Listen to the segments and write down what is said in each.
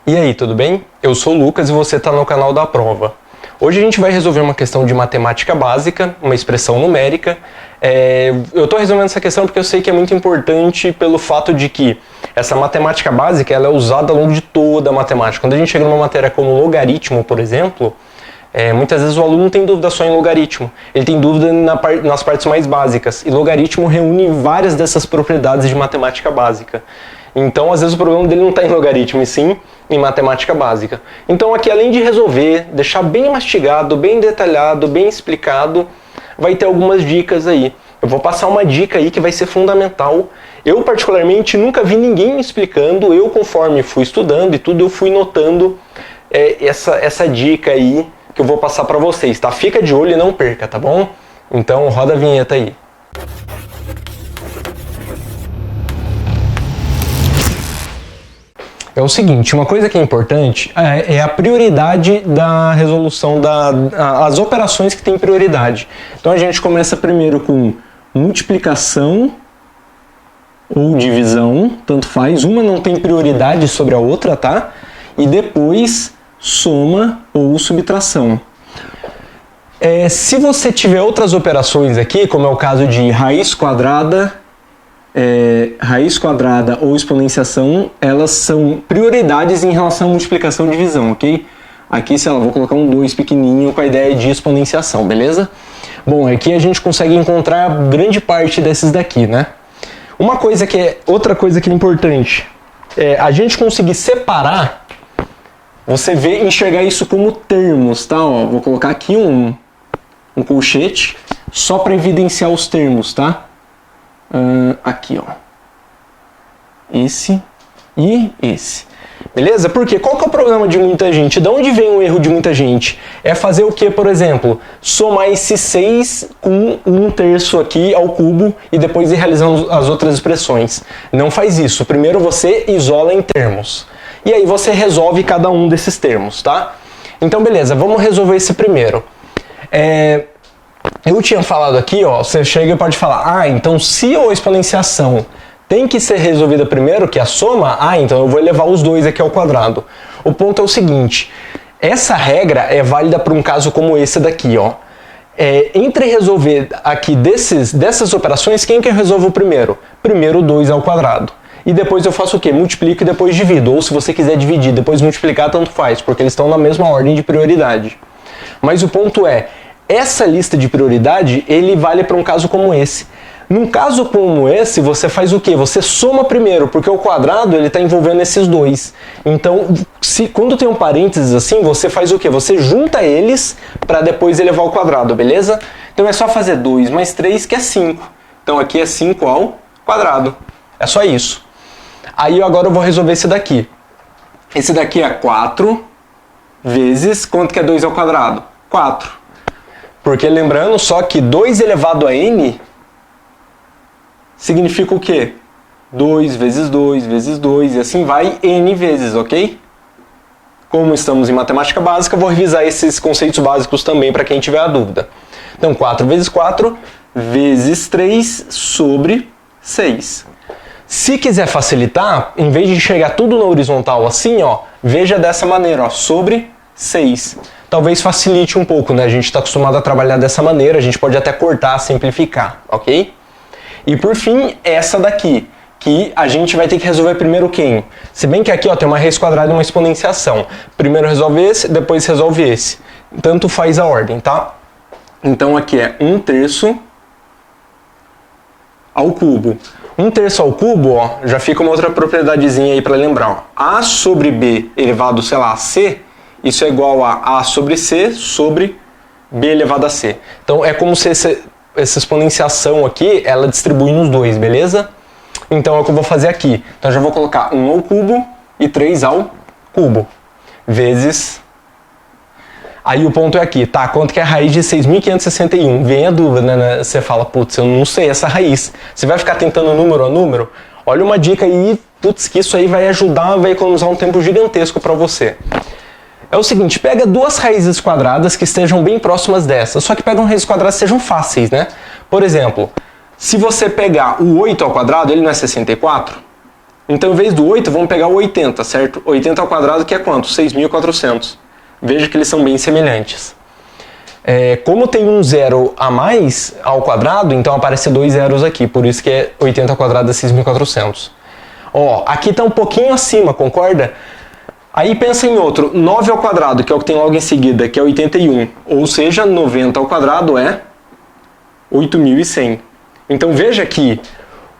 E aí, tudo bem? Eu sou o Lucas e você está no canal da Prova. Hoje a gente vai resolver uma questão de matemática básica, uma expressão numérica. Eu estou resolvendo essa questão porque eu sei que é muito importante pelo fato de que essa matemática básica ela é usada ao longo de toda a matemática. Quando a gente chega numa matéria como logaritmo, por exemplo, muitas vezes o aluno não tem dúvida só em logaritmo, ele tem dúvida nas partes mais básicas. E logaritmo reúne várias dessas propriedades de matemática básica. Então, às vezes o problema dele não está em logaritmo, e sim em matemática básica. Então aqui, além de resolver, deixar bem mastigado, bem detalhado, bem explicado, vai ter algumas dicas aí. Eu vou passar uma dica aí que vai ser fundamental. Eu, particularmente, nunca vi ninguém me explicando. Eu, conforme fui estudando e tudo, eu fui notando essa dica aí que eu vou passar para vocês, tá? Fica de olho e não perca, tá bom? Então, roda a vinheta aí. É o seguinte, uma coisa que é importante é a prioridade da resolução das operações que têm prioridade. Então a gente começa primeiro com multiplicação ou divisão, tanto faz, uma não tem prioridade sobre a outra, tá? E depois soma ou subtração. Se você tiver outras operações aqui, como é o caso de raiz quadrada ou exponenciação, elas são prioridades em relação à multiplicação e divisão, ok? Aqui, sei lá, vou colocar um 2 pequenininho com a ideia de exponenciação, beleza? Bom, aqui a gente consegue encontrar grande parte desses daqui, né? Outra coisa que é importante é a gente conseguir separar, você enxergar isso como termos, tá? Ó, vou colocar aqui um colchete só para evidenciar os termos, tá? Aqui, ó. Esse e esse. Beleza? Porque qual que é o problema de muita gente? De onde vem o erro de muita gente? É fazer o que, por exemplo? Somar esse 6 com 1/3 aqui ao cubo e depois ir realizando as outras expressões. Não faz isso. Primeiro você isola em termos. E aí você resolve cada um desses termos, tá? Então, beleza. Vamos resolver esse primeiro. Eu tinha falado aqui, ó, você chega e pode falar, então se a exponenciação tem que ser resolvida primeiro, que é a soma, então eu vou elevar os dois aqui ao quadrado. O ponto é o seguinte, essa regra é válida para um caso como esse daqui, ó. Entre resolver aqui dessas operações, quem que eu resolvo primeiro? Primeiro 2 ao quadrado. E depois eu faço o quê? Multiplico e depois divido. Ou se você quiser dividir, depois multiplicar, tanto faz, porque eles estão na mesma ordem de prioridade. Mas o ponto é, essa lista de prioridade, ele vale para um caso como esse. Num caso como esse, você faz o quê? Você soma primeiro, porque o quadrado ele está envolvendo esses dois. Então, quando tem um parênteses assim, você faz o quê? Você junta eles para depois elevar ao quadrado, beleza? Então é só fazer 2 mais 3, que é 5. Então aqui é 5 ao quadrado. É só isso. Aí agora eu vou resolver esse daqui. Esse daqui é 4 vezes, quanto que é 2 ao quadrado? 4. Porque lembrando só que 2 elevado a n significa o quê? 2 vezes 2 vezes 2 e assim vai n vezes, ok? Como estamos em matemática básica, vou revisar esses conceitos básicos também para quem tiver a dúvida. Então 4 vezes 4 vezes 3 sobre 6. Se quiser facilitar, em vez de enxergar tudo na horizontal assim, ó, veja dessa maneira, ó, sobre 6. Talvez facilite um pouco, né? A gente está acostumado a trabalhar dessa maneira, a gente pode até cortar, simplificar, ok? E por fim, essa daqui, que a gente vai ter que resolver primeiro quem? Se bem que aqui ó, tem uma raiz quadrada e uma exponenciação. Primeiro resolve esse, depois resolve esse. Tanto faz a ordem, tá? Então aqui é 1/3 ao cubo. 1/3 ao cubo, ó, já fica uma outra propriedadezinha aí para lembrar. Ó. A sobre B elevado, sei lá, a C, isso é igual a sobre C sobre B elevado a C. Então é como se essa exponenciação aqui, ela distribui nos dois, beleza? Então é o que eu vou fazer aqui. Então eu já vou colocar 1 ao cubo e 3 ao cubo. Vezes... Aí o ponto é aqui, tá? Quanto que é a raiz de 6.561? Vem a dúvida, né? Você fala, putz, eu não sei essa raiz. Você vai ficar tentando número a número? Olha uma dica aí, putz, que isso aí vai ajudar, vai economizar um tempo gigantesco para você. É o seguinte, pega duas raízes quadradas que estejam bem próximas dessas, só que pegam raízes quadradas que sejam fáceis, né? Por exemplo, se você pegar o 8 ao quadrado, ele não é 64? Então, em vez do 8, vamos pegar o 80, certo? 80 ao quadrado, que é quanto? 6.400. Veja que eles são bem semelhantes. Como tem um zero a mais ao quadrado, então aparece 2 zeros aqui. Por isso que é 80 ao quadrado é 6.400. Ó, aqui está um pouquinho acima, concorda? Aí pensa em outro. 9 ao quadrado, que é o que tem logo em seguida, que é 81. Ou seja, 90 ao quadrado é 8.100. Então veja que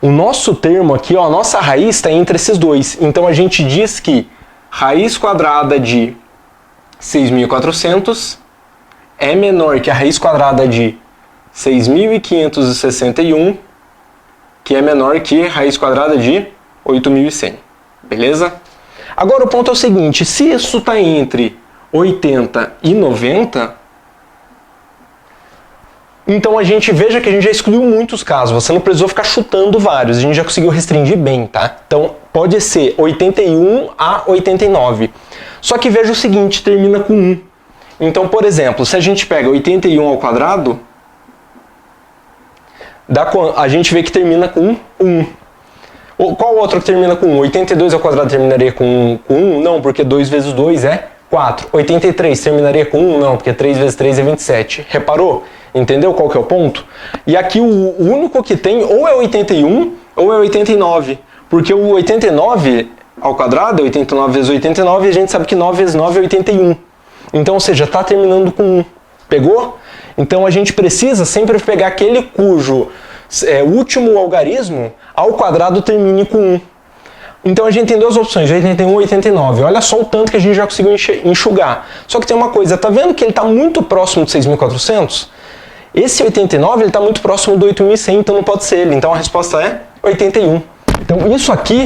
o nosso termo aqui, ó, a nossa raiz está entre esses dois. Então a gente diz que raiz quadrada de 6.400 é menor que a raiz quadrada de 6.561, que é menor que a raiz quadrada de 8.100. Beleza? Agora o ponto é o seguinte, se isso está entre 80 e 90, então a gente veja que a gente já excluiu muitos casos, você não precisou ficar chutando vários, a gente já conseguiu restringir bem, tá? Então pode ser 81 a 89. Só que veja o seguinte, termina com 1. Então, por exemplo, se a gente pega 81 ao quadrado, a gente vê que termina com 1. Qual outro que termina com 1? 82 ao quadrado terminaria com 1? Não, porque 2 vezes 2 é 4. 83 terminaria com 1? Não, porque 3 vezes 3 é 27. Reparou? Entendeu qual que é o ponto? E aqui o único que tem ou é 81 ou é 89. Porque o 89 ao quadrado é 89 vezes 89 e a gente sabe que 9 vezes 9 é 81. Então, ou seja, está terminando com 1. Pegou? Então a gente precisa sempre pegar aquele cujo último algarismo ao quadrado termine com 1. Então a gente tem duas opções, 81 e 89. Olha só o tanto que a gente já conseguiu enxugar. Só que tem uma coisa, tá vendo que ele está muito próximo de 6.400? Esse 89 ele está muito próximo do 8.100, então não pode ser ele. Então a resposta é 81. Então isso aqui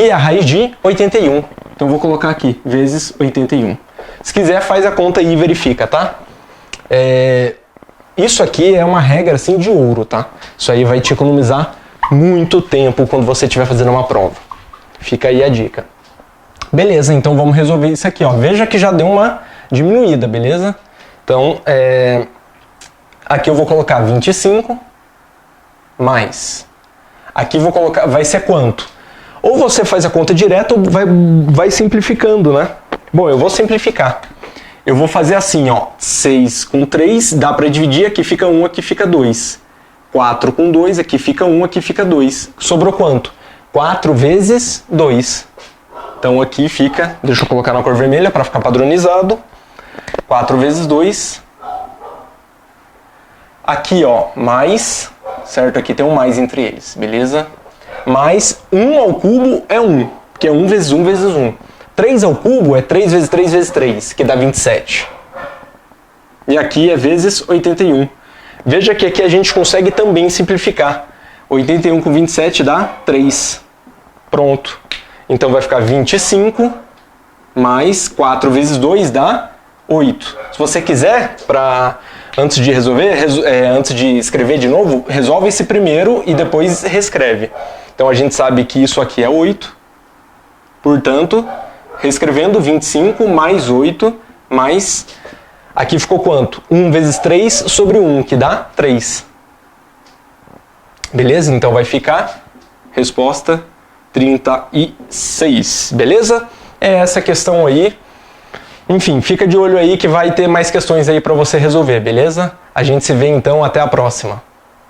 é a raiz de 81. Então eu vou colocar aqui, vezes 81. Se quiser, faz a conta aí e verifica, tá? Isso aqui é uma regra assim de ouro, tá? Isso aí vai te economizar muito tempo quando você estiver fazendo uma prova. Fica aí a dica. Beleza, então vamos resolver isso aqui, ó. Veja que já deu uma diminuída, beleza? Então, aqui eu vou colocar 25 mais. Aqui vou colocar, vai ser quanto? Ou você faz a conta direta ou vai simplificando, né? Bom, eu vou simplificar. Eu vou fazer assim, ó, 6 com 3, dá para dividir, aqui fica 1, aqui fica 2. 4 com 2, aqui fica 1, aqui fica 2. Sobrou quanto? 4 vezes 2. Então aqui fica, deixa eu colocar na cor vermelha para ficar padronizado. 4 vezes 2. Aqui, ó, mais, certo? Aqui tem um mais entre eles, beleza? Mais 1 ao cubo é 1, que é 1 vezes 1 vezes 1. 3 ao cubo é 3 vezes 3 vezes 3, que dá 27. E aqui é vezes 81. Veja que aqui a gente consegue também simplificar. 81 com 27 dá 3. Pronto. Então vai ficar 25 mais 4 vezes 2 dá 8. Se você quiser, antes de resolver, antes de escrever de novo, resolve esse primeiro e depois reescreve. Então a gente sabe que isso aqui é 8. Portanto, reescrevendo 25 mais 8 mais... Aqui ficou quanto? 1 vezes 3 sobre 1, que dá 3. Beleza? Então vai ficar resposta 36. Beleza? É essa questão aí. Enfim, fica de olho aí que vai ter mais questões aí para você resolver, beleza? A gente se vê então, até a próxima.